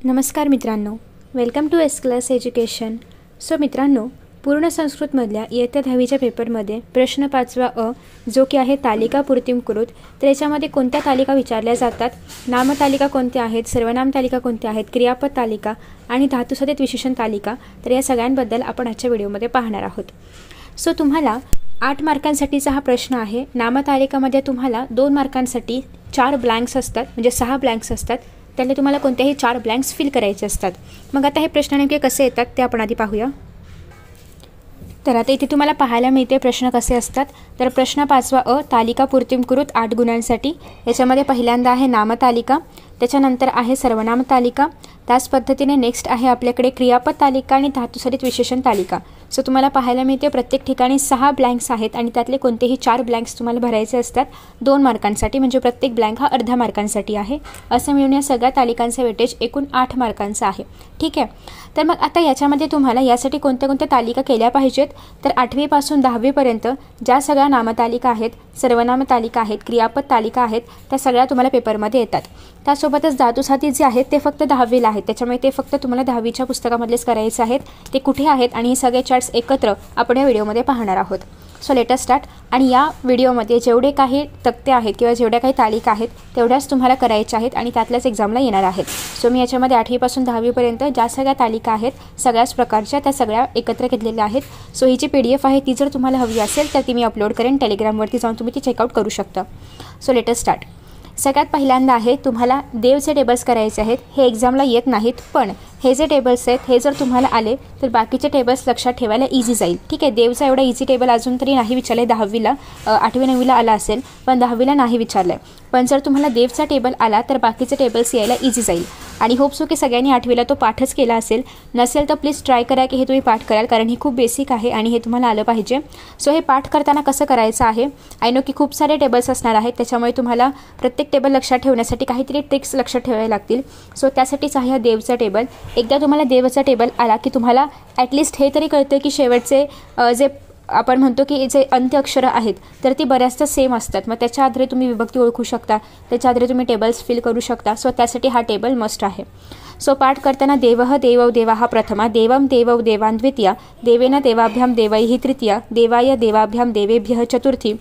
नमस्कार मित्रांनो, welcome to S class education. So मित्रांनो, पूर्ण संस्कृतमधल्या इयत्ता 10वीच्या पेपरमध्ये प्रश्न 5वा अ जो की आहे तालिका पूर्तिम कुरुत. तर याच्यामध्ये कोणत्या तालिका विचारल्या जातात, नामतालिका कोणत्या आहेत, सर्वनाम तालिका कोणत्या आहेत, क्रियापद तालिका आणि धातुसहित विशेषण तालिका. तर या सगळ्यांबद्दल आपण आजच्या व्हिडिओमध्ये पाहणार आहोत. सो तुम्हाला 8 मार्कांसाठीचा हा प्रश्न आहे. नामतालिकामध्ये तुम्हाला 2 मार्कांसाठी 4 ब्लँक्स असतात, म्हणजे 6 ब्लँक्स असतात. त्याला तुम्हाला कोणत्याही 4 ब्लँक्स फिल करायचे असतात. मग आता हे प्रश्न नेमके कसे येतात ते आपण आधी पाहूया. तर आता इथे तुम्हाला पाहायला मिळते प्रश्न कसे असतात. तर प्रश्न 5वा अ तालिका पूर्तिम कुरुत 8 गुणांसाठी. याच्यामध्ये पहिल्यांदा आहे नामतालिका, त्याच्यानंतर आहे सर्वनाम तालिका, त्याच पद्धतीने नेक्स्ट आहे आपल्याकडे क्रियापद तालिका आणि धातुसहित विशेषण तालिका. सो तुम्हाला पाहायला मिळते प्रत्येक ठिकाणी 6 ब्लँक्स आहेत आणि त्यातले कोणतेही 4 ब्लँक्स तुम्हाला भरायचे असतात 2 मार्कांसाठी, म्हणजे प्रत्येक ब्लँक हा अर्धा मार्कांसाठी आहे. असं मिळून या सगळ्या तालिकांचे वेटेज एकूण 8 मार्कांचं आहे. ठीक आहे. तर मग आता याच्यामध्ये तुम्हाला यासाठी कोणत्या कोणत्या तालिका केल्या पाहिजेत. तर 8वी पासून 10वी पर्यंत ज्या सगळ्या नामतालिका आहेत, सर्वनाम तालिका आहेत, क्रियापद तालिका आहेत, त्या सगळ्या तुम्हाला पेपरमध्ये येतात. त्यासोबतच धातुसाती जे आहेत ते फक्त 10वीला आहेत, त्याच्यामुळे ते फक्त तुम्हाला 10वीच्या पुस्तकामधलेच करायचे आहेत. ते कुठे आहेत आणि हे सगळे चार्ट्स एकत्र आपण या व्हिडिओमध्ये पाहणार आहोत. So let us start. आणि या व्हिडिओमध्ये जेवढे काही तक्ते आहेत किंवा जेवढ्या काही तालिका आहेत तेवढ्याच तुम्हाला करायच्या आहेत आणि त्यातल्याच एक्झामला येणार आहेत. सो मी याच्यामध्ये 8वी पासून 10वी पर्यंत ज्या सगळ्या तालिका आहेत सगळ्याच प्रकारच्या त्या सगळ्या एकत्र घेतलेल्या आहेत. सो ही जी PDF आहे ती जर तुम्हाला हवी असेल तर ती मी अपलोड करेन टेलिग्रामवरती, जाऊन तुम्ही ती चेकआउट करू शकता. So let us start. सगळ्यात पहिल्यांदा आहे तुम्हाला देवचे टेबल्स करायचे आहेत. हे एक्झामला येत नाहीत, पण हे जे टेबल्स आहेत हे जर तुम्हाला आले तर बाकीचे टेबल्स लक्षात ठेवायला इझी जाईल. ठीक आहे. देवचा एवढा इझी टेबल अजून तरी नाही विचारले 10वीला, 8वी 9वीला आला असेल, पण 10वीला नाही विचारलं आहे. पण जर तुम्हाला देवचा टेबल आला तर बाकीचे टेबल्स यायला इझी जाईल. आणि होप सो की सगळ्यांनी 8वीला तो पाठच केला असेल. नसेल तर प्लीज ट्राय करा की हे तुम्ही पाठ कराल, कारण हे खूप बेसिक आहे आणि हे तुम्हाला आलं पाहिजे. सो हे पाठ करताना कसं करायचं आहे, आय नो की खूप सारे टेबल्स असणार आहेत, त्याच्यामुळे तुम्हाला प्रत्येक टेबल लक्षात ठेवण्यासाठी काहीतरी ट्रिक्स लक्षात ठेवावे लागतील. सो त्यासाठीच आहे हा देवचा टेबल. एकदा तुम्हाला देवचा टेबल आला की तुम्हाला ॲटलिस्ट हे तरी कळतं की शेवटचे जे आपण म्हणतो की जे अंत्य अक्षरं आहेत तर ती बऱ्याचदा सेम असतात. मग त्याच्या आधारे तुम्ही विभक्ती ओळखू शकता, त्याच्या आधारे तुम्ही टेबल्स फिल करू शकता. सो त्यासाठी हा टेबल मस्ट आहे. सो पाठ करताना देवः देवौ देवाः प्रथमा, देवं देवौ देवान् द्वितीया, देवेन देवाभ्यां देवैः तृतीया, देवाय देवाभ्यां देवेभ्यः चतुर्थी,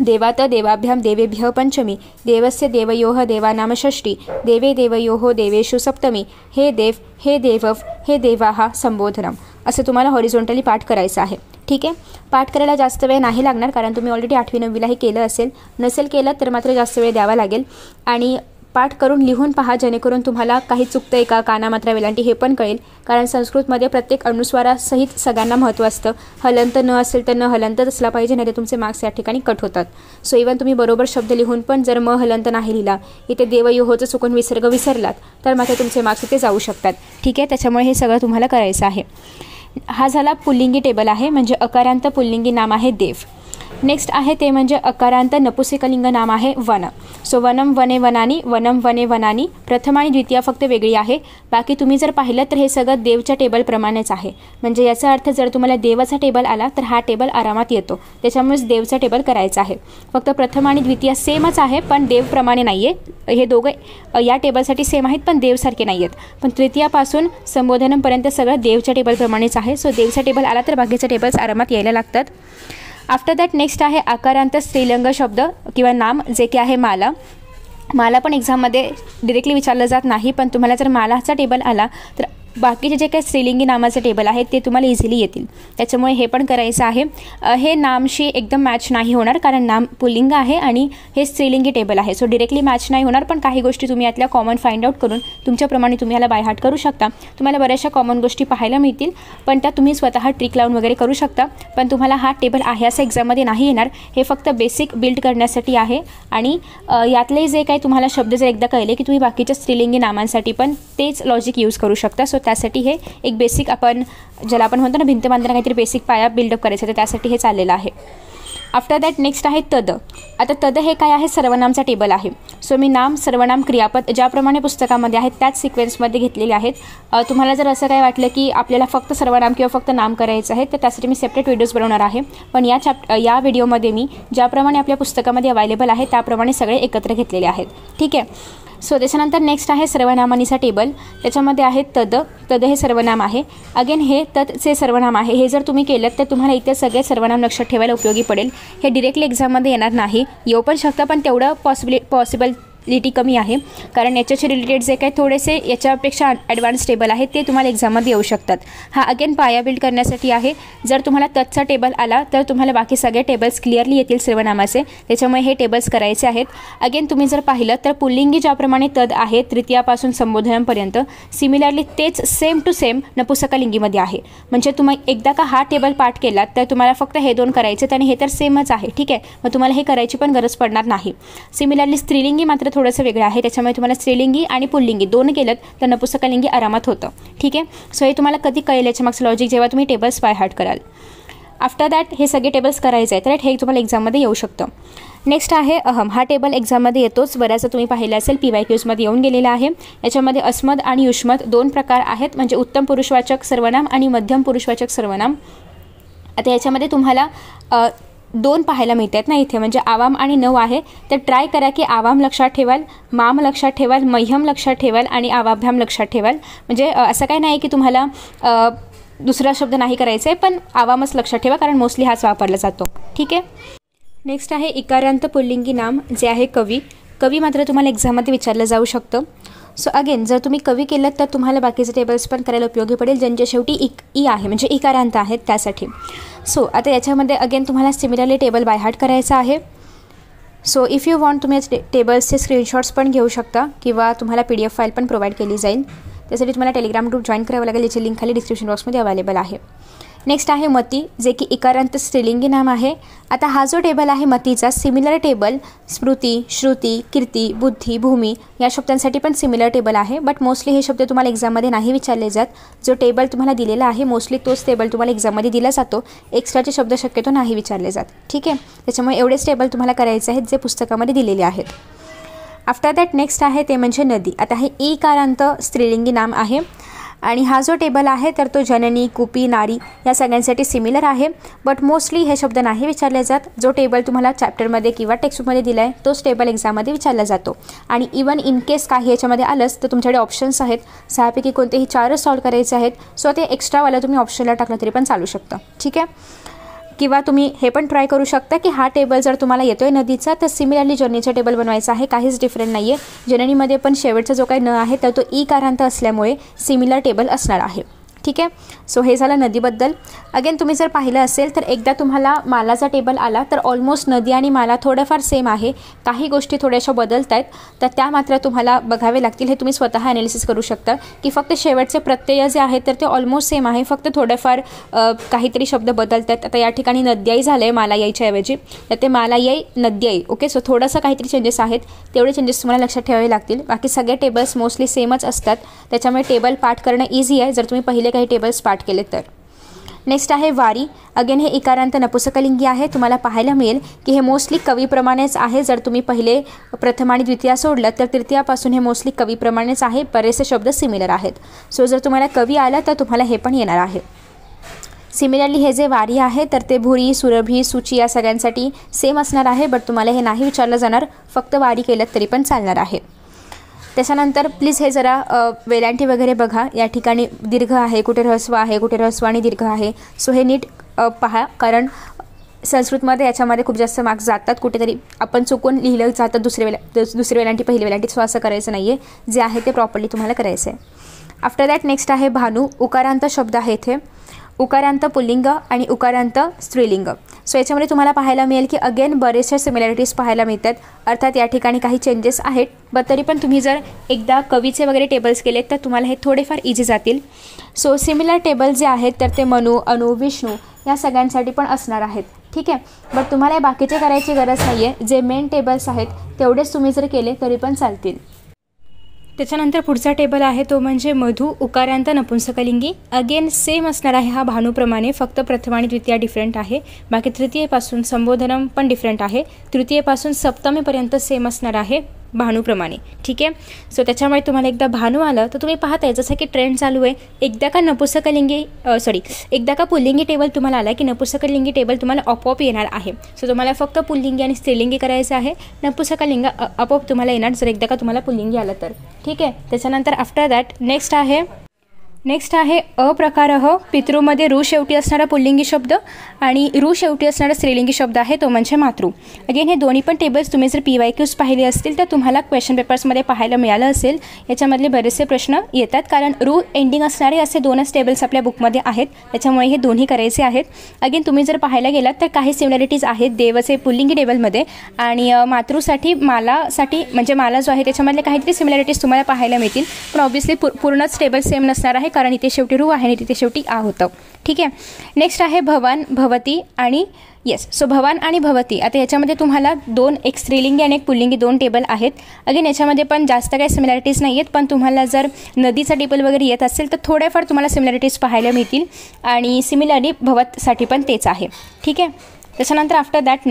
देवात देवाभ्यां देवेभ्यः पंचमी, देवस्य देवयोः देवानां षष्ठी, देवे देवयोः देवेषु सप्तमी, हे देव हे देवव हे देवाः संबोधनम. असं तुम्हाला हॉरिझॉन्टली पाठ करायचं आहे. ठीक आहे. पाठ करायला जास्त वेळ नाही लागणार, कारण तुम्ही ऑलरेडी 8वी 9वीला हे केलं असेल. नसेल केलं तर मात्र जास्त वेळ द्यावा लागेल. आणि पाठ करून लिहून पहा, जेणेकरून तुम्हाला काही चुकतं आहे का, कानामात्रा वेलांटी हे पण कळेल. कारण संस्कृतमध्ये प्रत्येक अनुस्वारासहित सगळ्यांना महत्त्व असतं. हलंत न असेल तर न हलंतच असला पाहिजे, नाही तर तुमचे मार्क्स या ठिकाणी कट होतात. सो इवन तुम्ही बरोबर शब्द लिहून पण जर हलंत नाही लिहिला, इथे देवयोहोचं चुकून विसर्ग विसरलात तर मात्र तुमचे मार्क्स इथे जाऊ शकतात. ठीक आहे. त्याच्यामुळे हे सगळं तुम्हाला करायचं आहे. हा झाला पुल्लिंगी टेबल आहे, म्हणजे अकारांत पुल्लिंगी नाम आहे देव. नेक्स्ट आहे ते म्हणजे अकारांत नपुंसकलिंग नाम आहे वन. सो वनम वने वनानी, वनम वने वनानी. प्रथम आणि द्वितीय फक्त वेगळी आहे. बाकी तुम्ही जर पाहिलं तर हे सगळं देवच्या टेबलप्रमाणेच आहे. म्हणजे याचा अर्थ जर तुम्हाला देवाचा टेबल आला तर हा टेबल आरामात येतो. त्याच्यामुळेच देवचा टेबल करायचा आहे. फक्त प्रथम आणि द्वितीय सेमच आहे, पण देवप्रमाणे नाही आहे. हे दोघं या टेबलसाठी सेम आहेत पण देवसारखे नाही आहेत. पण तृतीयापासून संबोधनपर्यंत सगळं देवच्या टेबलप्रमाणेच आहे. सो देवचा टेबल आला तर बाकीचे टेबल्स आरामात यायला लागतात. आफ्टर दॅट नेक्स्ट आहे आकारांत स्त्रीलिंग शब्द किंवा नाम, जे की आहे माला. माला पण एक्झाममध्ये डिरेक्टली विचारलं जात नाही, पण तुम्हाला जर मालाचा टेबल आला तर बाकीचे जे काही स्त्रीलिंगी नामाचे टेबल आहेत ते तुम्हाला इझिली येतील. त्याच्यामुळे हे पण करायचं आहे. हे नामशी एकदम मॅच नाही होणार, कारण नाम पुल्लिंग आहे आणि हे स्त्रीलिंगी टेबल आहे. सो डिरेक्टली मॅच नाही होणार, पण काही गोष्टी तुम्ही यातल्या कॉमन फाइंड आउट करून तुमच्याप्रमाणे तुम्ही याला बाय हार्ट करू शकता. तुम्हाला बऱ्याचशा कॉमन गोष्टी पाहायला मिळतील, पण त्या तुम्ही स्वतः ट्रिक लावून वगैरे करू शकता. पण तुम्हाला हा टेबल आहे असं एक्झाममध्ये नाही येणार. हे फक्त बेसिक बिल्ड करण्यासाठी आहे. आणि यातले जे काही तुम्हाला शब्द जर एकदा कळले की तुम्ही बाकीच्या स्त्रीलिंगी नामांसाठी पण तेच लॉजिक यूज करू शकता. सो त्यासाठी हे एक बेसिक, आपण ज्याला आपण म्हणतो ना भिंत बांधताना काहीतरी बेसिक पाया बिल्डअप करायचं, तर त्यासाठी हे चाललेलं आहे. आफ्टर दॅट नेक्स्ट आहे तद. आता तद हे काय आहे, सर्वनामचा टेबल आहे. सो मी नाम सर्वनाम क्रियापद ज्याप्रमाणे पुस्तकामध्ये आहेत त्याच सिक्वेन्समध्ये घेतलेले आहेत. तुम्हाला जर असं काय वाटलं की आपल्याला फक्त सर्वनाम किंवा फक्त नाम करायचं आहे तर त्यासाठी मी सेपरेट व्हिडिओज बनवणार आहे. पण या व्हिडिओमध्ये मी ज्याप्रमाणे आपल्या पुस्तकामध्ये अवेलेबल आहे त्याप्रमाणे सगळे एकत्र घेतलेले आहेत. ठीक आहे. सो त्याच्यानंतर नेक्स्ट आहे सर्वनामानीचा टेबल. त्याच्यामध्ये आहे तद. तद हे सर्वनाम आहे. अगेन हे तदचे सर्वनाम आहे. हे जर तुम्ही केलं तर तुम्हाला इथे सगळे सर्वनाम लक्षात ठेवायला उपयोगी पडेल. हे डिरेक्टली एक्झाममध्ये येणार नाही, येऊ पण शकतं, पण तेवढं पॉसिबिलिटी कमी आहे, कारण याच्याशी रिलेटेड जे काही थोडेसे याच्यापेक्षा ॲडव्हान्स टेबल आहेत ते तुम्हाला एक्झाममध्ये येऊ शकतात. हा अगेन पाया बिल्ड करण्यासाठी आहे. जर तुम्हाला तदचा टेबल आला तर तुम्हाला बाकी सगळे टेबल्स क्लिअरली येतील सर्वनामाचे, त्याच्यामुळे हे टेबल्स करायचे आहेत. अगेन तुम्ही जर पाहिलं तर पुल्लिंगी ज्याप्रमाणे तद आहे तृतीयापासून संबोधनापर्यंत, सिमिलरली तेच सेम टू सेम नपुसकलिंगीमध्ये आहे. म्हणजे तुम्ही एकदा का हा टेबल पाठ केलात तर तुम्हाला फक्त हे दोन करायचे आणि हे तर सेमच आहे. ठीक आहे, मग तुम्हाला हे करायची पण गरज पडणार नाही. सिमिलरली स्त्रीलिंगी मात्र थोडंसं वेगळं आहे, त्याच्यामुळे तुम्हाला स्त्रीलिंगी आणि पुल्लिंगी दोन केलं तर नपुसकलिंगी आरामात होतं. ठीक आहे, सो हे तुम्हाला कधी कळेल याच्या मागचं लॉजिक जेव्हा तुम्ही टेबल्स बाय हार्ट कराल. आफ्टर दॅट हे सगळे टेबल्स करायचे आहेत, राईट. हे तुम्हाला एक्झाममध्ये येऊ शकतं. नेक्स्ट आहे अहम. हा टेबल एक्झाममध्ये येतोच, बऱ्याचदा तुम्ही पाहिलं असेल PYQsमध्ये येऊन गेलेला आहे. याच्यामध्ये अस्मद आणि युष्मद दोन प्रकार आहेत, म्हणजे उत्तम पुरुषवाचक सर्वनाम आणि मध्यम पुरुषवाचक सर्वनाम. आता याच्यामध्ये तुम्हाला दोन पाहायला मिळतात ना इथे, म्हणजे आवाम आणि नव आहे. तर ट्राय करा की आवाम लक्षात ठेवाल, माम लक्षात ठेवाल, मह्यम लक्षात ठेवाल आणि आवाभ्याम लक्षात ठेवाल. म्हणजे असं काही नाही की तुम्हाला दुसरा शब्द नाही करायचा आहे, पण आवामच लक्षात ठेवा, कारण मोस्टली हाच वापरला जातो. ठीक आहे. नेक्स्ट आहे इकारांत पुल्लिंगी नाम, जे आहे कवी. कवी मात्र तुम्हाला एक्झाममध्ये विचारलं जाऊ शकतं. सो अगेन जर तुम्ही कवी केलं तर तुम्हाला बाकीचे टेबल्स पण करायला उपयोगी पडेल, ज्यांच्या शेवटी ई आहे, म्हणजे इकारांत आहेत त्यासाठी. सो आता याच्यामध्ये अगेन तुम्हाला सिमिलरली टेबल बाय हार्ट करायचा आहे. सो इफ यू वॉन्ट तुम्ही टेबल्सचे स्क्रीनशॉट्स पण घेऊ शकता किंवा तुम्हाला PDF फाईल पण प्रोव्हाइड केली जाईल. त्यासाठी तुम्हाला टेलिग्राम ग्रुप जॉईन करावं लागेल, याची लिंक खाली डिस्क्रिप्शन बॉक्समध्ये अवेलेबल आहे. नेक्स्ट आहे मती, जे की इकारांत स्त्रीलिंगी नाम आहे. आता हा जो टेबल आहे मतीचा, सिमिलर टेबल स्मृती, श्रुती, कीर्ती, बुद्धी, भूमी या शब्दांसाठी पण सिमिलर टेबल आहे. बट मोस्टली हे शब्द तुम्हाला एक्झाममध्ये नाही विचारले जात. जो टेबल तुम्हाला दिलेला आहे मोस्टली तोच टेबल तुम्हाला एक्झाममध्ये दिला जातो. एक्स्ट्राचे शब्द शक्यतो नाही विचारले जात. ठीक आहे, त्याच्यामुळे एवढेच टेबल तुम्हाला करायचे आहेत जे पुस्तकामध्ये दिलेले आहेत. आफ्टर दॅट नेक्स्ट आहे ते म्हणजे नदी. आता हे इकारांत स्त्रीलिंगी नाम आहे आणि हा जो टेबल आहे तर तो जननी, कुपी, नारी या सगळ्यांसाठी सिमिलर आहे. बट मोस्टली हे शब्द नाही विचारले जात. जो टेबल तुम्हाला चॅप्टरमध्ये किंवा टेक्स्टबुकमध्ये दिला आहे तोच टेबल एक्झाममध्ये विचारला जातो. आणि इवन इन केस काही याच्यामध्ये आलंच तर तुमच्याकडे ऑप्शन्स आहेत, 6पैकी कोणतेही 4च सॉल्व करायचे आहेत. सो ते एक्स्ट्रावाला तुम्ही ऑप्शनला टाकलं तरी पण चालू शकतं. ठीक आहे, किंवा तुम्ही हे पण ट्राय करू शकता की हा टेबल जर तुम्हाला येतोय नदीचा तर सिमिलरली जननीचा टेबल बनवायचा आहे. काहीच डिफरंट नाही आहे. जननीमध्ये पण शेवटचा जो काही न आहे तर तो इकारांत असल्यामुळे सिमिलर टेबल असणार आहे. ठीक आहे, सो हे झालं नदीबद्दल. अगेन तुम्ही जर पाहिलं असेल तर एकदा तुम्हाला मालाचा टेबल आला तर ऑलमोस्ट नदी आणि माला थोडंफार सेम आहे. काही गोष्टी थोड्याशा बदलत आहेत तर त्या मात्र तुम्हाला बघावे लागतील. हे तुम्ही स्वतः ॲनालिसिस करू शकता की फक्त शेवटचे प्रत्यय जे आहेत तर ते ऑलमोस्ट सेम आहे, फक्त थोडंफार काहीतरी शब्द बदलत आहेत. आता या ठिकाणी नद्याई झालं आहे माला यायच्या ऐवजी, तर ते माला याई नद्याई. ओके, सो थोडंसं काहीतरी चेंजेस आहेत, तेवढे चेंजेस तुम्हाला लक्षात ठेवावे लागतील. बाकी सगळे टेबल्स मोस्टली सेमच असतात, त्याच्यामुळे टेबल पाठ करणं इझी आहे जर तुम्ही पहिले काही टेबल्स पाठ केले तर. नेक्स्ट आहे वारी. अगेन हे इकारांत नपुसकलिंगी आहे. तुम्हाला पाहायला मिळेल की हे मोस्टली कवीप्रमाणेच आहे. जर तुम्ही पहिले प्रथम आणि द्वितीय सोडलं तर तृतीयापासून हे मोस्टली कवीप्रमाणेच आहे. बरेचसे शब्द सिमिलर आहेत. सो जर तुम्हाला कवी आला तर तुम्हाला हे पण येणार आहे. सिमिलरली हे जे वारी आहे तर ते भुरी, सुरभी, सुची या सगळ्यांसाठी सेम असणार आहे. बट तुम्हाला हे नाही विचारलं जाणार, फक्त वारी केलं तरी पण चालणार आहे. त्याच्यानंतर प्लीज हे जरा वेलांटी वगैरे बघा. या ठिकाणी दीर्घ आहे, कुठे ऱ्हस्व आहे, कुठे ऱ्हस्व आणि दीर्घ आहे. सो हे नीट पहा, कारण संस्कृतमध्ये याच्यामध्ये खूप जास्त मार्क्स जातात. कुठेतरी आपण चुकून लिहिलं जातं दुसरी वेलांटी पहिली वेलांटी. सो असं करायचं नाही आहे, जे आहे ते प्रॉपरली तुम्हाला करायचं आहे. आफ्टर दॅट नेक्स्ट आहे भानू. उकारांत शब्द आहे इथे, उकारांत पुल्लिंग आणि उकारांत स्त्रीलिंग. सो याच्यामध्ये तुम्हाला पाहायला मिळेल की अगेन बरेचशा सिमिलॅरिटीज पाहायला मिळतात. अर्थात या ठिकाणी काही चेंजेस आहेत, बट तरी पण तुम्ही जर एकदा कवीचे वगैरे टेबल्स केलेत तर तुम्हाला हे थोडेफार इझी जातील. सो सिमिलर टेबल जे आहेत तर ते मनु, अनु, विष्णू या सगळ्यांसाठी पण असणार आहेत. ठीक आहे, बट तुम्हाला बाकीचे करायची गरज नाही आहे. जे मेन टेबल्स आहेत तेवढेच तुम्ही जर केले तरी पण चालतील. त्याच्यानंतर पुढचा टेबल आहे तो म्हणजे मधु, उकारांत नपुंसकलिंगी. अगेन सेम असणार आहे हा भानूप्रमाणे, फक्त प्रथम आणि द्वितीय डिफरंट आहे. बाकी तृतीयेपासून संबोधनम पण डिफरंट आहे. तृतीयेपासून सप्तमीपर्यंत सेम असणार आहे. भानूप्रमाणे. ठीक आहे. सो त्याच्यामुळे तुम्हाला एकदा भानू आलं तर तुम्ही पाहताय जसं की ट्रेंड चालू आहे, एकदा का एकदा का पुल्लिंगी टेबल तुम्हाला आला की नपुसकलिंगी टेबल तुम्हाला आपोआप येणार आहे. सो तुम्हाला फक्त पुल्लिंगी आणि स्त्रीलिंगी करायचं आहे. नपुसकलिंग आपोआप तुम्हाला येणार जर एकदा का तुम्हाला पुल्लिंगी आलं तर. ठीक आहे. त्याच्यानंतर आफ्टर दॅट नेक्स्ट आहे अप्रकारः. पितृमध्ये रू शेवटी असणारा पुल्लिंगी शब्द आणि रू शेवटी असणारा स्त्रीलिंगी शब्द आहे तो म्हणजे मातृ. अगेन हे दोन्ही पण टेबल्स तुम्ही जर PYQs पाहिले असतील तर तुम्हाला क्वेश्चन पेपर्समध्ये पाहायला मिळालं असेल. याच्यामधले बरेचसे प्रश्न येतात कारण रू एंडिंग असणारे असे 2च टेबल्स आपल्या बुकमध्ये आहेत, त्याच्यामुळे हे दोन्ही करायचे आहेत. अगेन तुम्ही जर पाहायला गेलात तर काही सिमिलॅरिटीज आहेत देवचे पुल्लिंगी टेबलमध्ये आणि मातृसाठी मालासाठी म्हणजे माला जो आहे त्याच्यामधले काहीतरी सिमिलॅरिटीज तुम्हाला पाहायला मिळतील, पण ऑब्व्हियसली पूर्णच टेबल सेम नसणार आहे कारण इथे शेवटी रू आहे आणि तिथे शेवटी आ होतं. ठीक आहे. नेक्स्ट आहे भवान भवती आणि सो भवान आणि भवती. आता याच्यामध्ये तुम्हाला एक स्त्रीलिंगी आणि एक पुल्लिंगी 2 टेबल आहेत. अगेन याच्यामध्ये पण जास्त काही सिमिलॅरिटीज नाही आहेत, पण तुम्हाला जर नदीचा टेबल वगैरे येत असेल तर थोड्याफार तुम्हाला सिमिलॅरिटीज पाहायला मिळतील आणि सिमिलरली भवतसाठी पण तेच आहे. ठीक आहे. त्याच्यानंतर आफ्टर दॅट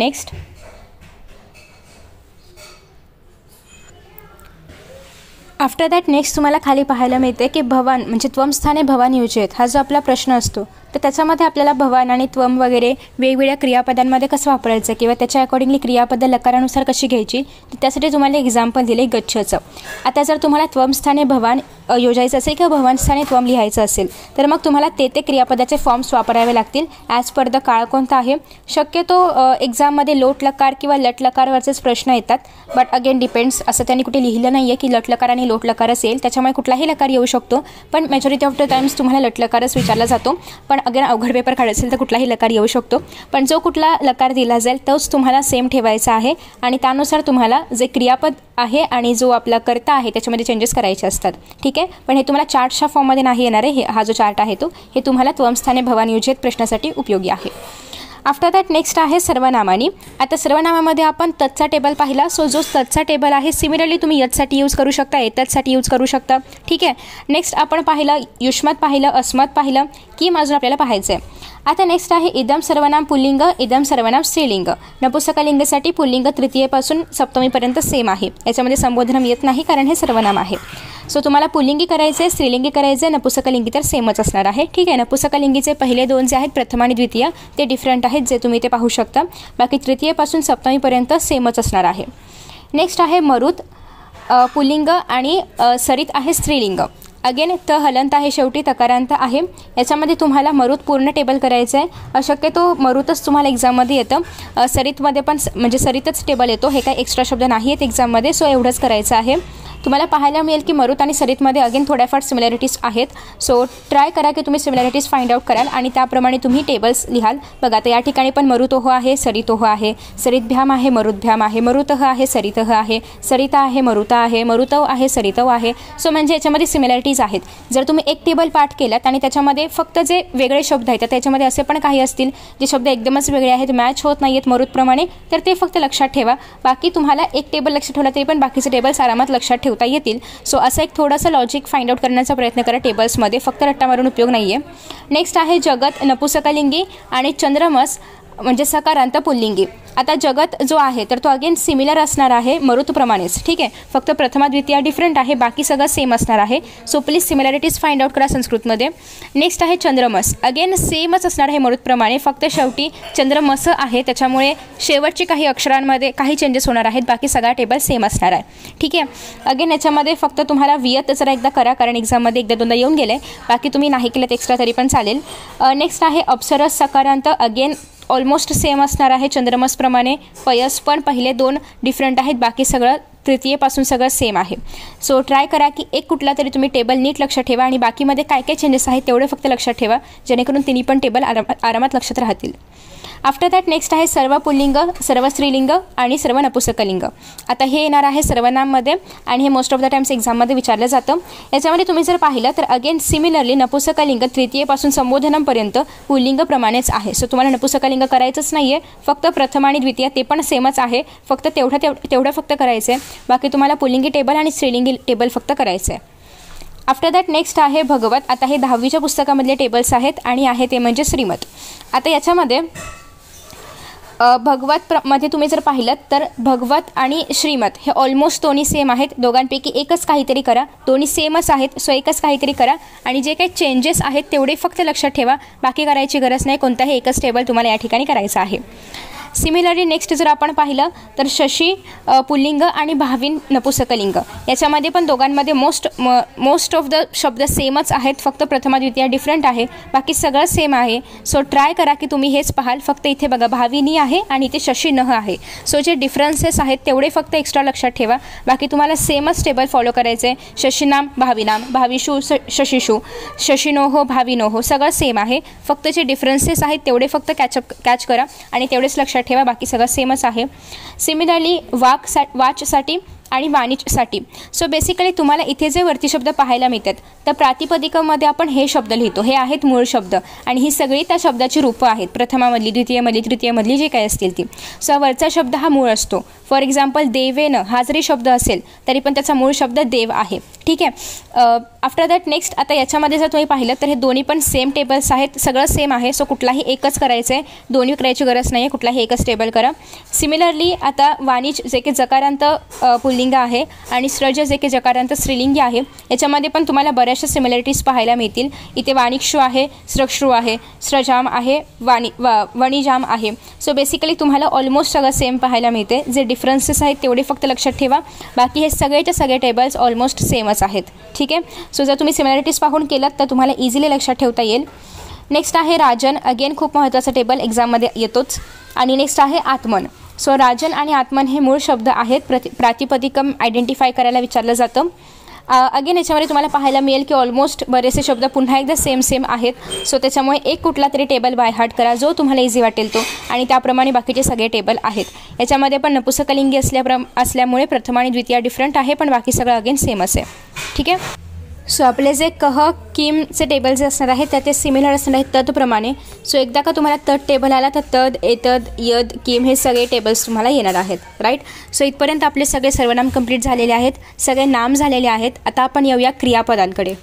नेक्स्ट तुम्हाला खाली पाहायला मिळते की भवान म्हणजे त्वमस्थाने भवान युजेत हा जो आपला प्रश्न असतो तर त्याच्यामध्ये आपल्याला भवान आणि त्वम वगैरे वेगवेगळ्या क्रियापदांमध्ये कसं वापरायचं किंवा त्याच्या अकॉर्डिंगली क्रियापद लकारानुसार कशी घ्यायची तर त्यासाठी तुम्हाला एक्झाम्पल दिले गच्छचं. आता जर तुम्हाला त्वमस्थाने भवान योजायचं असेल किंवा भवानस्थाने त्वम लिहायचं असेल तर मग तुम्हाला ते क्रियापदाचे फॉर्म्स वापरावे लागतील ॲज पर द काळ कोणता आहे. शक्यतो एक्झाममध्ये लोट लकार किंवा लट लकारवरचेच प्रश्न येतात, बट अगेन डिपेंड्स. असं त्यांनी कुठे लिहिलं नाही आहे की लट लकार आणि लोट लकार असेल, त्याच्यामुळे कुठलाही लकार येऊ शकतो, पण मेजॉरिटी ऑफ द टाइम्स तुम्हाला लट लकारच विचारला जातो. पण अगेन अवघड पेपर काढायचा असेल तर कुठलाही लकार येऊ शकतो, पण जो कुठला लकार दिला जाईल तोच तुम्हाला सेम ठेवायचा आहे आणि त्यानुसार तुम्हाला जे क्रियापद आहे आणि जो आपला कर्ता आहे त्याच्यामध्ये चेंजेस करायचे असतात. ठीक आहे. पण हे तुम्हाला चार्टच्या फॉर्ममध्ये नाही येणार आहे. हा जो चार्ट आहे तो हे तुम्हाला त्वमस्थाने भवान युजेत प्रश्नासाठी उपयोगी आहे. आफ्टर दॅट नेक्स्ट आहे सर्वनामानी. आता सर्वनामामध्ये आपण तत्चा टेबल पाहिला. सो जो तत्चा टेबल आहे सिमिलरली तुम्ही यतसाठी यूज करू शकता, एततसाठी यूज करू शकता. ठीक आहे. नेक्स्ट आपण पाहिलं युष्मत पाहिलं, अस्मत पाहिलं, किम अजून आपल्याला पाहायचं आहे. आता नेक्स्ट आहे इदम सर्वनाम पुल्लिंग, इदम सर्वनाम स्त्रीलिंग. नपुसकलिंगसाठी पुल्लिंग तृतीयेपासून सप्तमीपर्यंत सेम आहे, याच्यामध्ये संबोधनम येत नाही कारण हे सर्वनाम आहे. सो तुम्हाला पुल्लिंगी करायचे, स्त्रीलिंगी करायचे, नपुसकलिंगी तर सेमच असणार आहे. ठीक आहे. नपुसकलिंगीचे पहिले 2 जे आहेत प्रथम आणि द्वितीय ते डिफरंट आहेत जे तुम्ही ते पाहू शकता, बाकी तृतीयपासून सप्तमीपर्यंत सेमच असणार आहे. नेक्स्ट आहे मरुत पुल्लिंग आणि सरित आहे स्त्रीलिंग. अगेन हलंत आहे शेवटी तकारांत आहे. याच्यामध्ये तुम्हाला मरुत पूर्ण टेबल करायचं आहे. शक्यतो मरुतच तुम्हाला एक्झाममध्ये येतं, सरितमध्ये पण म्हणजे सरितच टेबल येतो, हे काही एक्स्ट्रा शब्द नाही आहेत एक्झाममध्ये. सो एवढंच करायचं आहे. तुम्हाला पाहायला मिळेल की मरुत आणि सरितमध्ये अगेन थोड्याफार सिमिलॅरिटीज आहेत. सो ट्राय करा की तुम्ही सिमिलॅरिटीज फाइंड आउट कराल आणि त्याप्रमाणे तुम्ही टेबल्स लिहाल. बघा आता या ठिकाणी पण मरुतोह आहे, सरितोह आहे, सरितभ्याम आहे, मरुतभ्याम आहे, मरुतः आहे, सरितः आहे, सरिता आहे, मरुता आहे, मरुतव आहे, सरितव आहे. सो म्हणजे याच्यामध्ये सिमिलॅरिटीज आहेत. जर तुम्ही एक टेबल पाठ केलात आणि त्याच्यामध्ये फक्त जे वेगळे शब्द आहेत तर त्याच्यामध्ये असे पण काही असतील जे शब्द एकदमच वेगळे आहेत, मॅच होत नाही आहेत मरुतप्रमाणे, तर ते फक्त लक्षात ठेवा. बाकी तुम्हाला एक टेबल लक्षात ठेवला तरी पण बाकीचे टेबल्स आरामात लक्षात ठेवता येतील. सो असं एक थोडंसं लॉजिक फाइंड आउट करण्याचा प्रयत्न करा टेबल्समध्ये, फक्त रट्टा मारून उपयोग नाही आहे. नेक्स्ट आहे जगत नपुसकलिंगी आणि चंद्रमस म्हणजे सकारांत पुल्लिंगी. आता जगत जो आहे तर तो अगेन सिमिलर असणार आहे मरुतप्रमाणेच. ठीक आहे. फक्त प्रथमा द्वितीय डिफरंट आहे, बाकी सगळं सेम असणार आहे. So please similarities find out करा संस्कृतमध्ये. नेक्स्ट आहे चंद्रमस. अगेन सेमच असणार आहे मरुतप्रमाणे, फक्त शेवटी चंद्रमस आहे त्याच्यामुळे शेवटची काही अक्षरांमध्ये काही चेंजेस होणार आहेत, बाकी सगळा टेबल सेम असणार आहे. ठीक आहे. अगेन याच्यामध्ये फक्त तुम्हाला वियत जरा एकदा करा कारण एक्झाममध्ये एकदा दोनदा येऊन गेले, बाकी तुम्ही नाही केलं एक्स्ट्रा तरी पण चालेल. नेक्स्ट आहे अप्सरस सकारांत. अगेन ऑलमोस्ट सेम असणार आहे चंद्रमसप्रमाणे. पयस पण पहिले 2 डिफरंट आहेत, बाकी सगळं तृतीयेपासून सगळं सेम आहे. सो ट्राय करा की एक कुठला तरी तुम्ही टेबल नीट लक्षात ठेवा आणि बाकीमध्ये काय काय चेंजेस आहेत तेवढे फक्त लक्षात ठेवा, जेणेकरून तिन्ही पण टेबल आरामात लक्षात राहतील. आफ्टर दॅट नेक्स्ट आहे सर्व पुल्लिंग, सर्व स्त्रीलिंग आणि सर्व नपुसकलिंग. आता हे येणार आहे सर्वनाममध्ये आणि हे मोस्ट ऑफ द टाइम्स एक्झाममध्ये विचारलं जातं. याच्यामध्ये तुम्ही जर पाहिलं तर अगेन सिमिलरली नपुसकलिंग तृतीयेपासून संबोधनापर्यंत पुल्लिंगप्रमाणेच आहे. सो तुम्हाला नपुसकलिंग करायचंच नाही आहे, फक्त प्रथम आणि द्वितीय ते पण सेमच आहे, फक्त तेवढं फक्त करायचं आहे. बाकी तुम्हाला पुल्लिंगी टेबल आणि स्त्रीलिंगी टेबल फक्त करायचं आहे. आफ्टर दॅट नेक्स्ट आहे भगवत. आता हे 10वीच्या पुस्तकामधले टेबल्स आहेत आणि आहे ते म्हणजे श्रीमत. आता याच्यामध्ये भगवत मध्ये तुम्ही जर पाहिलं तर भगवत आणि श्रीमत हे ऑलमोस्ट दोन्ही सेम आहेत. दोघांपैकी एकच काहीतरी करा. दोन्ही सेमच आहेत, सो एकच काहीतरी करा आणि जे काही चेंजेस आहेत तेवढे फक्त लक्षात ठेवा. बाकी करायची गरज नाही. कोणताही एकच टेबल तुम्हाला या ठिकाणी करायचं आहे. सिमिलरली नेक्स्ट जर आपण पाहिलं तर शशी पुल्लिंग आणि भाविन नपुसकलिंग याच्यामध्ये पण दोघांमध्ये मोस्ट ऑफ द शब्द सेमच आहेत. फक्त प्रथमा द्वितीया डिफरंट आहे, बाकी सगळं सेम आहे. सो ट्राय करा की तुम्ही हेच पाहाल. फक्त इथे बघा भाविनी आहे आणि इथे शशी नह आहे. सो जे डिफरन्सेस आहेत तेवढे फक्त एक्स्ट्रा लक्षात ठेवा. बाकी तुम्हाला सेमच टेबल फॉलो करायचं आहे. शशीनाम भाविनाम, भाविशू शशीशू, शशीनोहो भाविनोहो सगळं सेम आहे. फक्त जे डिफरन्सेस आहेत तेवढे फक्त कॅच करा आणि तेवढेच लक्षात ठेवा. बाकी सगळं सेमच आहे. सिमिलरली वाचसाठी आणि वाणिज्यसाठी. सो बेसिकली तुम्हाला इथे जे वरती शब्द पाहायला मिळतात तर प्रातिपदिकामध्ये आपण हे शब्द लिहितो. हे आहेत मूळ शब्द आणि ही सगळी त्या शब्दाची रूपं आहेत. प्रथमामधली, द्वितीयमधली, तृतीयमधली जे काही असतील ती. सो वरचा शब्द हा मूळ असतो. फॉर एक्झाम्पल देवेन हा जरी शब्द असेल तरी पण त्याचा मूळ शब्द देव आहे. ठीक आहे. आफ्टर दॅट नेक्स्ट आता याच्यामध्ये जर तुम्ही पाहिलं तर हे दोन्ही पण सेम टेबल्स आहेत. सगळं सेम आहे. सो कुठलाही एकच करायचं आहे. दोन्ही करायची गरज नाही आहे. कुठलाही एकच टेबल करा. सिमिलरली आता वाणिज्य जे की जकारांत पुल्लिंग आहे आणि स्रज जे की जकारांत स्त्रीलिंगी आहे याच्यामध्ये पण तुम्हाला बऱ्याचशा सिमिलरिटीज पाहायला मिळतील. इथे वाणिक्षू आहे, स्रक्षू आहे, स्रजाम आहे, वणिजाम आहे. सो बेसिकली तुम्हाला ऑलमोस्ट सगळं सेम पाहायला मिळते. जे डिफरन्सेस आहेत तेवढे फक्त लक्षात ठेवा. बाकी हे सगळेच्या सगळे टेबल्स ऑलमोस्ट सेमच आहेत. ठीक आहे. सो जर तुम्ही सिमिलरिटीज पाहून केलात तर तुम्हाला इझिली लक्षात ठेवता येईल. नेक्स्ट आहे राजन. अगेन खूप महत्त्वाचा टेबल एक्झाममध्ये येतोच. आणि नेक्स्ट आहे आत्मन. सो राजन आणि आत्मन हे मूळ शब्द आहेत. प्रातिपदिकम आयडेंटिफाय करायला विचारलं जातं. अगेन याच्यामध्ये तुम्हाला पाहायला मिळेल की ऑलमोस्ट बरेचसे शब्द पुन्हा एकदा सेम आहेत. सो त्याच्यामुळे एक कुठला तरी टेबल बाय हार्ट करा जो तुम्हाला इझी वाटेल तो आणि त्याप्रमाणे बाकीचे सगळे टेबल आहेत. याच्यामध्ये पण नपुसकलिंगी असल्यामुळे प्रथम आणि द्वितीय डिफरंट आहे, पण बाकी सगळं अगेन सेमच आहे. ठीक आहे. सो आपले जे कह किमचे टेबल जे असणार आहेत ते सिमिलर असणार आहेत तदप्रमाणे. सो एकदा का तुम्हाला तद टेबल आला तर तद, एतद, यद, किम हे सगळे टेबल्स तुम्हाला येणार आहेत. राईट. सो इथपर्यंत आपले सगळे सर्वनाम कंप्लीट झालेले आहेत. सगळे नाम झालेले आहेत. आता आपण येऊया क्रियापदांकडे.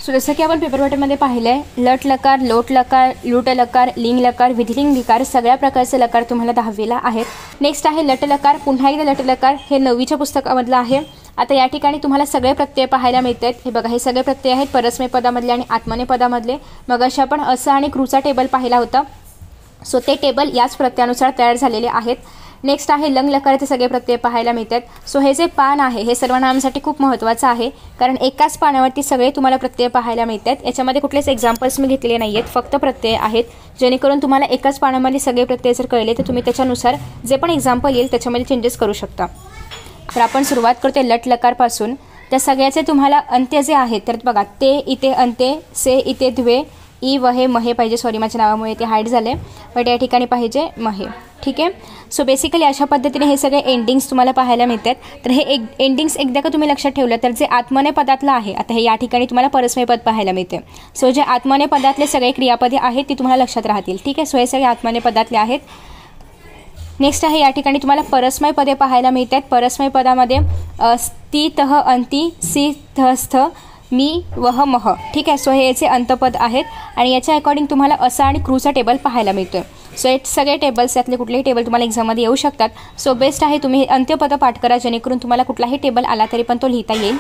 सो जसं की आपण पेपर पॅटर्नमध्ये पाहिलं आहे लट लकार, लोट लकार, लुट लकार, लिंग लकार, विधिलिंग लिकार सगळ्या प्रकारचे लकार तुम्हाला 10वीला आहेत. नेक्स्ट आहे लट लकार. पुन्हा एकदा लट लकार हे 9वीच्या पुस्तकामधलं आहे. आता या ठिकाणी तुम्हाला सगळे प्रत्यय पाहायला मिळतात. हे बघा हे सगळे प्रत्यय आहेत परस्मै पदामधले आणि आत्मनेय पदामधले. मग अशा आपण असं आणि क्रूचा टेबल पाहिला होता. सो ते टेबल याच प्रत्ययानुसार तयार झालेले आहेत. नेक्स्ट आहे लंग लकाराचे सगळे प्रत्यय पाहायला मिळतात. सो हे जे पान आहे हे सर्वनामांसाठी खूप महत्त्वाचं आहे कारण एकाच पानावरती सगळे तुम्हाला प्रत्यय पाहायला मिळतात. याच्यामध्ये कुठलेच एक्झाम्पल्स मी घेतलेले नाही आहेत, फक्त प्रत्यय आहेत. जेणेकरून तुम्हाला एकाच पानामध्ये सगळे प्रत्यय जर कळले तर तुम्ही त्याच्यानुसार जे पण एक्झाम्पल येईल त्याच्यामध्ये चेंजेस करू शकता. तर आपण सुरुवात करतो लट लकारपासून. त्या सगळ्याचे तुम्हाला अंत्य जे आहेत तर बघा ते इथे अंत्य, से इथे द्वे, ई वहे महे पाहिजे. सॉरी माझ्या नावामुळे ते हाईड झाले, बट या ठिकाणी पाहिजे महे. ठीक आहे. सो बेसिकली अशा पद्धतीने हे सगळे एंडिंग्स तुम्हाला पाहायला मिळतात. तर हे एंडिंग्स एकदा का तुम्ही लक्षात ठेवलं तर जे आत्मनेय पदातलं आहे आता हे या ठिकाणी तुम्हाला परस्मै पद पाहायला मिळते. सो जे आत्मनेय पदातले सगळे क्रियापदे आहेत ती तुम्हाला लक्षात राहतील. ठीक आहे. सो हे सगळे आत्मनेय पदातले आहेत. नेक्स्ट आहे या ठिकाणी तुम्हाला परस्मै पदे पाहायला मिळतात. परस्मै पदामध्ये ती तह अंती, सी थस्थ, मी वह मह. ठीक आहे. सो हे याचे अंतपद आहेत आणि याच्या अकॉर्डिंग तुम्हाला असा आणि क्रूचा टेबल पाहायला मिळतो. सो हे सगळे टेबल्स यातले कुठलेही टेबल तुम्हाला एक्झाममध्ये येऊ शकतात. सो बेस्ट आहे तुम्ही अंत्यपद पाठ करा जेणेकरून तुम्हाला कुठलाही टेबल आला तरी पण तो लिहिता येईल.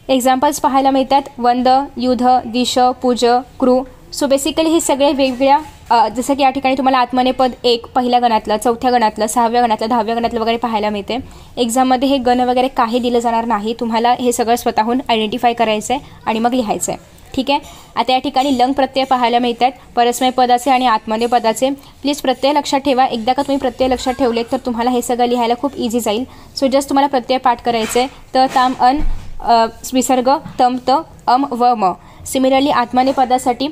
एक्झाम्पल्स पाहायला मिळतात वंद, युध, दिश, पूज, क्रू. सो बेसिकली हे सगळे वेगवेगळ्या जसं की या ठिकाणी तुम्हाला आत्मनेय पद 1 पहिल्या गणातलं, चौथ्या गणातलं, 6व्या गणातलं, 10व्या गणातलं वगैरे पाहायला मिळते. एक्झाममध्ये हे गण वगैरे काही दिलं जाणार नाही. तुम्हाला हे सगळं स्वतःहून आयडेंटिफाय करायचं आहे आणि मग लिहायचं आहे. ठीक आहे. आता या ठिकाणी लंग प्रत्यय पाहायला मिळतात परस्मै पदाचे आणि आत्मनेय पदाचे. प्लीज प्रत्यय लक्षात ठेवा. एकदा का तुम्ही प्रत्यय लक्षात ठेवलेत तर तुम्हाला हे सगळं लिहायला खूप इझी जाईल. सो जस्ट तुम्हाला प्रत्यय पाठ करायचे त, ताम, अन, विसर्ग, तम, त, अम, व, म. सिमिलरली आत्मनेय पदासाठी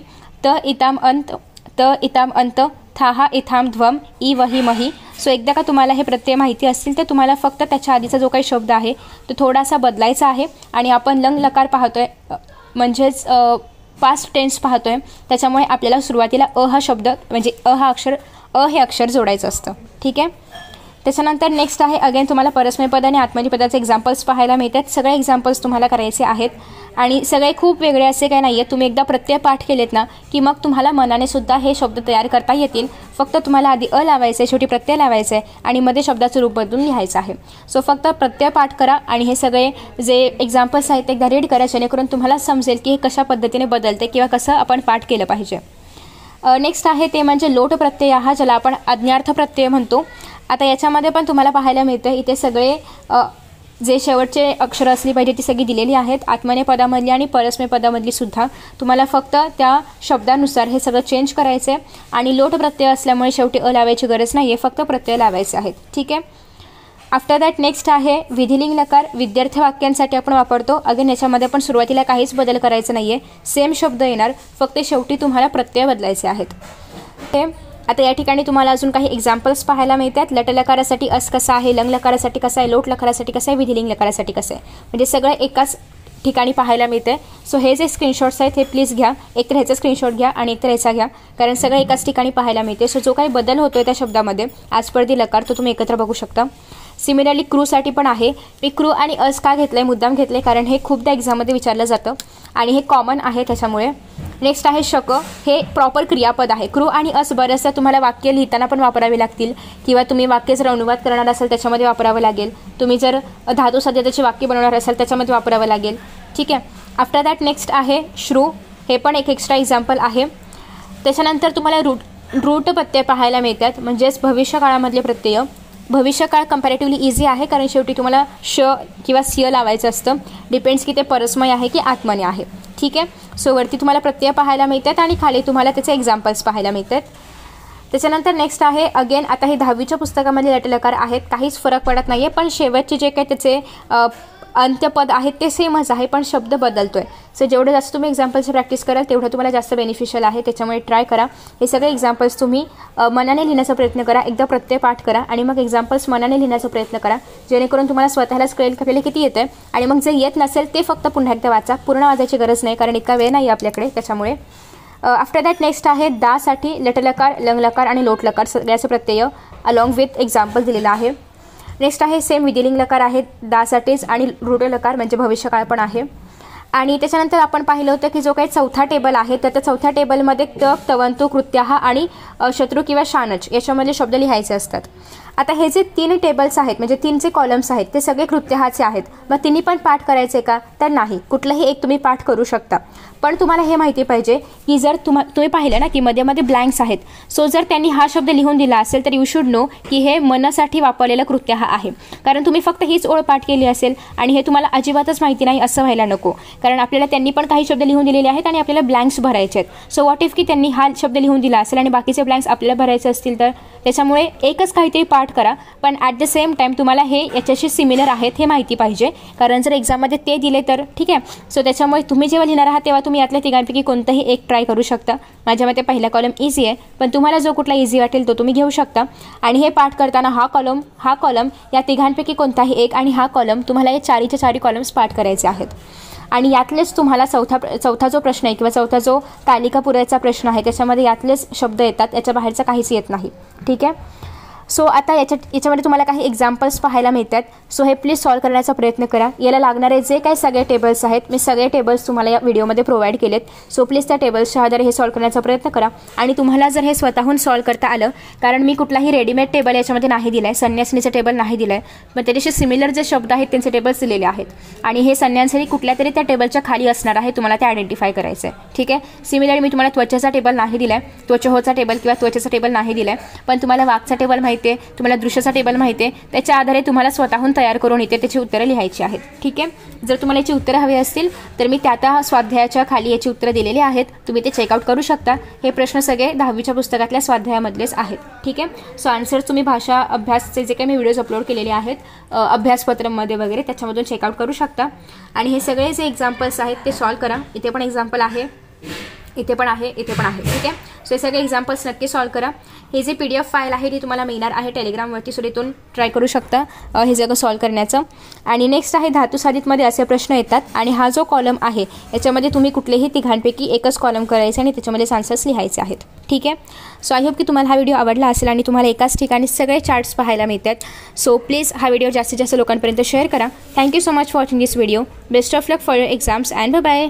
त इताम अंत, त इताम अंत, थाहा इथाम ध्वम, ई वही मही. सो एकदा का तुम्हाला हे प्रत्यय माहिती असतील तर तुम्हाला फक्त त्याच्या आधीचा जो काही शब्द आहे तो थोडासा बदलायचा आहे आणि आपण लंग लकार पाहतोय म्हणजेच पास्ट टेन्स पाहतोय. त्याच्यामुळे आपल्याला सुरुवातीला अ हा शब्द म्हणजे अ हा अक्षर, अ हे अक्षर जोडायचं असतं. ठीक आहे. त्याच्यानंतर नेक्स्ट आहे अगेन तुम्हाला परस्मय पद आणि आत्मनेपदी पदाचे एक्झाम्पल्स पाहायला मिळतात. सगळे एक्झाम्पल्स तुम्हाला करायचे आहेत आणि सगळे खूप वेगळे असे काही नाही आहेत. तुम्ही एकदा प्रत्यय पाठ केलेत ना की मग तुम्हाला मनाने सुद्धा हे शब्द तयार करता येतील. फक्त तुम्हाला आधी लावायचं आहे, शेवटी प्रत्यय लावायचं आहे आणि मध्ये शब्दाचं रूप बदलून लिहायचं आहे. सो फक्त प्रत्यय पाठ करा आणि हे सगळे जे एक्झाम्पल्स आहेत ते एकदा रीड करा, जेणेकरून तुम्हाला समजेल की हे कशा पद्धतीने बदलते किंवा कसं आपण पाठ केलं पाहिजे. नेक्स्ट आहे ते म्हणजे लोट प्रत्यय हा, ज्याला आपण आज्ञार्थ प्रत्यय म्हणतो. आता याच्यामध्ये पण तुम्हाला पाहायला मिळतं इथे सगळे जे शेवटचे अक्षरं असली पाहिजे ती सगळी दिलेली आहेत. आत्मनेय पदामधली आणि परस्मय पदामधली सुद्धा तुम्हाला फक्त त्या शब्दानुसार हे सगळं चेंज करायचं आहे. आणि लोट प्रत्यय असल्यामुळे शेवटी लावायची गरज नाही आहे, फक्त प्रत्यय लावायचे आहेत. ठीक आहे. आफ्टर दॅट नेक्स्ट आहे विधिलिंग लकार. विद्यार्थी वाक्यांसाठी आपण वापरतो. अगेन याच्यामध्ये पण सुरुवातीला काहीच बदल करायचं नाही आहे, सेम शब्द येणार, फक्त शेवटी तुम्हाला प्रत्यय बदलायचे आहेत. ते आता या ठिकाणी तुम्हाला अजून काही एक्झाम्पल्स पाहायला मिळतात. लट लकारासाठी अस कसा आहे, लंग लकारासाठी कसा आहे, लोट लकारासाठी कसं आहे, विधिलिंग लकारासाठी कसं आहे, म्हणजे सगळं एकाच ठिकाणी पाहायला मिळते. सो हे जे स्क्रीनशॉट्स आहेत हे प्लीज घ्या. एकतर ह्याचा स्क्रीनशॉट घ्या आणि एकतर ह्याचा घ्या, कारण सगळं एकाच ठिकाणी पाहायला मिळते. सो जो काही बदल होतोय त्या शब्दामध्ये ॲज पर दी लकार तो तुम्ही एकत्र बघू शकता. सिमिलरली क्रूसाठी पण आहे. मी क्रू आणि अस का घेतलं आहे, मुद्दाम घेतलं आहे, कारण हे खूपदा एक्झाममध्ये विचारलं जातं आणि हे कॉमन आहे त्याच्यामुळे. नेक्स्ट आहे शक. हे प्रॉपर क्रियापद आहे. क्रू आणि अस बऱ्याचदा तुम्हाला वाक्य लिहिताना पण वापरावे लागतील किंवा तुम्ही वाक्य जर अनुवाद करणार असाल त्याच्यामध्ये वापरावं लागेल. तुम्ही जर धातू साध्याचे वाक्य बनवणार असाल त्याच्यामध्ये वापरावं लागेल. ठीक आहे. आफ्टर दॅट नेक्स्ट आहे श्रू. हे पण एक एक्स्ट्रा एक्झाम्पल आहे. त्याच्यानंतर तुम्हाला रूट प्रत्यय पाहायला मिळतात, म्हणजेच भविष्यकाळामधले प्रत्यय. भविष्यकाळ कंपॅरेटिव्हली इझी आहे, कारण शेवटी तुम्हाला श किंवा सिय लावायचं असतं. डिपेंड्स की ते परस्मय आहे की आत्मनेय आहे. ठीक आहे. सो वरती तुम्हाला प्रत्यय पाहायला मिळतात आणि खाली तुम्हाला त्याचे एक्झाम्पल्स पाहायला मिळतात. त्याच्यानंतर नेक्स्ट आहे अगेन, आता हे 10वीच्या पुस्तकामध्ये लटलकार आहेत, काहीच फरक पडत नाही आहे, पण शेवटचे जे काही त्याचे अंत्यपद आहेत ते सेमच आहे, पण शब्द बदलतो आहे. सो जेवढं जास्त तुम्ही एक्झाम्पल्सची प्रॅक्टिस कराल तेवढं तुम्हाला जास्त बेनिफिशियल आहे. त्याच्यामुळे ट्राय करा. हे सगळे एक्झाम्पल्स तुम्ही मनाने लिहिण्याचा प्रयत्न करा. एकदा प्रत्यय पाठ करा आणि मग एक्झाम्पल्स मनाने लिहिण्याचा प्रयत्न करा, जेणेकरून तुम्हाला स्वतःलाच कळेल की आपल्याला किती येतं आहे. आणि मग जे येत नसेल ते फक्त पुन्हा एकदा वाचा. पूर्ण वाचायची गरज नाही, कारण इतका वेळ नाही आपल्याकडे. त्याच्यामुळे आफ्टर दॅट नेक्स्ट आहे दासाठी लटलकार, लंगलकार आणि लोटलकार सगळ्याचं प्रत्यय अलॉंग विथ एक्झाम्पल दिलेला आहे. नेक्स्ट आहे सेम विधिलिंग लकार आहे दासाठीच आणि रूढ लकार म्हणजे भविष्यकाळ पण आहे. आणि त्याच्यानंतर आपण पाहिलं होतं की जो काही चौथा टेबल आहे तर त्या चौथ्या टेबलमध्ये तक, तवंतु, कृत्याहा आणि शत्रू किंवा शानच याच्यामध्ये शब्द लिहायचे असतात. आता हे जे 3 टेबल्स आहेत म्हणजे 3 जे कॉलम्स आहेत ते सगळे कृत्याहाचे आहेत. मग तिन्ही पण पाठ करायचे का, तर नाही, कुठलंही एक तुम्ही पाठ करू शकता. पण तुम्हाला हे माहिती पाहिजे की जर तुम्ही पाहिलं ना की मध्ये मध्ये ब्लँक्स आहेत. सो जर त्यांनी हा शब्द लिहून दिला असेल तर यू शुड नो की हे मनसाठी वापरलेलं कृत्याहा आहे, कारण तुम्ही फक्त हीच ओळ पाठ केली असेल आणि हे तुम्हाला अजिबातच माहिती नाही असं व्हायला नको, कारण आपल्याला त्यांनी पण काही शब्द लिहून दिलेले आहेत आणि आपल्याला ब्लँक्स भरायचे आहेत. सो व्हॉट इफ की त्यांनी हा शब्द लिहून दिला असेल आणि बाकीचे ब्लँक्स आपल्याला भरायचे असतील, तर त्याच्यामुळे एकच काहीतरी पाठ करा, पण ॲट द सेम टाईम तुम्हाला हे याच्याशी सिमिलर आहेत हे माहिती पाहिजे, कारण जर एक्झाममध्ये ते दिले तर ठीक आहे. सो त्याच्यामुळे तुम्ही जेव्हा लिहिणार आहात तेव्हा तुम्ही यातल्या तिघांपैकी कोणतंही एक ट्राय करू शकता. माझ्या मते पहिला कॉलम इझी आहे, पण तुम्हाला जो कुठला इझी वाटेल तो तुम्ही घेऊ शकता. आणि हे पाठ करताना हा कॉलम या तिघांपैकी कोणताही एक आणि हा कॉलम तुम्हाला हे 4च्या 4 कॉलम्स पाठ करायचे आहेत. आणि यातलेच तुम्हाला चौथा जो प्रश्न आहे किंवा चौथा जो तालिका पुरायचा प्रश्न आहे त्याच्यामध्ये यातलेच शब्द येतात, याच्या बाहेरचं काहीच येत नाही. ठीक आहे. सो आता याच्यामध्ये तुम्हाला काही एक्झाम्पल्स पाहायला मिळतात. सो हे प्लीज सॉल्व करण्याचा प्रयत्न करा. याला लागणारे जे काही सगळे टेबल्स आहेत मी सगळे टेबल्स तुम्हाला या व्हिडिओमध्ये प्रोव्हाइड केलेत. सो प्लीज त्या टेबल्सच्या आधारे हे सॉल्व करण्याचा प्रयत्न करा. आणि तुम्हाला जर हे स्वतःहून सॉल्व करता आलं, कारण मी कुठलाही रेडीमेड टेबल याच्यामध्ये नाही दिला आहे, संन्यासिनीचं टेबल नाही दिलं आहे, पण त्याच्याशी सिमिलर जे शब्द आहेत त्यांचे टेबल्स दिलेले आहेत आणि हे संन्यासिनी कुठल्या तरी त्या टेबलच्या खाली असणार आहे, तुम्हाला ते आयडेंटिफाय करायचं आहे. ठीक आहे. सिमिलर मी तुम्हाला त्वचेचा टेबल नाही दिला आहे, त्वचहोचा टेबल किंवा त्वचेचा टेबल नाही दिला आहे, पण तुम्हाला वाकचा टेबल माहिती आहे, तुम्हाला दृश्याचा टेबल माहिती आहे, त्याच्या आधारे तुम्हाला स्वतःहून तयार करून इथे त्याची उत्तरं लिहायची आहेत. ठीक आहे. जर तुम्हाला याची उत्तरं हवी असतील तर मी त्या स्वाध्यायाच्या खाली याची उत्तरं दिलेली आहेत, तुम्ही ते चेकआउट करू शकता. हे प्रश्न सगळे 10वीच्या पुस्तकातल्या स्वाध्यायामधलेच आहेत. ठीक आहे. सो आन्सर तुम्ही भाषा अभ्यासचे जे काही मी व्हिडिओज अपलोड केलेले आहेत अभ्यासपत्रामध्ये वगैरे त्याच्यामधून चेकआउट करू शकता. आणि हे सगळे जे एक्झाम्पल्स आहेत ते सॉल्व करा. इथे पण एक्झाम्पल आहे, इथे पण आहे, इथे पण आहे. ठीक आहे. सो हे सगळे एक्झाम्पल्स नक्की सॉल्व करा. हे जे PDF फाईल आहे ती तुम्हाला मिळणार आहे टेलिग्रामवरती, सो तिथून ट्राय करू शकता हे सगळं सॉल्व करण्याचं. आणि नेक्स्ट आहे धातू साधितमध्ये असे प्रश्न येतात आणि हा जो कॉलम आहे याच्यामध्ये तुम्ही कुठलेही तिघांपैकी एकच कॉलम करायचे आणि त्याच्यामध्ये आन्सर्स लिहायचे आहेत. ठीक आहे. सो आय होप की तुम्हाला हा व्हिडिओ आवडला असेल आणि तुम्हाला एकाच ठिकाणी सगळे चार्ट्स पाहायला मिळतात. सो प्लीज हा व्हिडिओ जास्तीत जास्त लोकांपर्यंत शेअर करा. Thank you so much for watching this video. Best of luck for your exams and bye.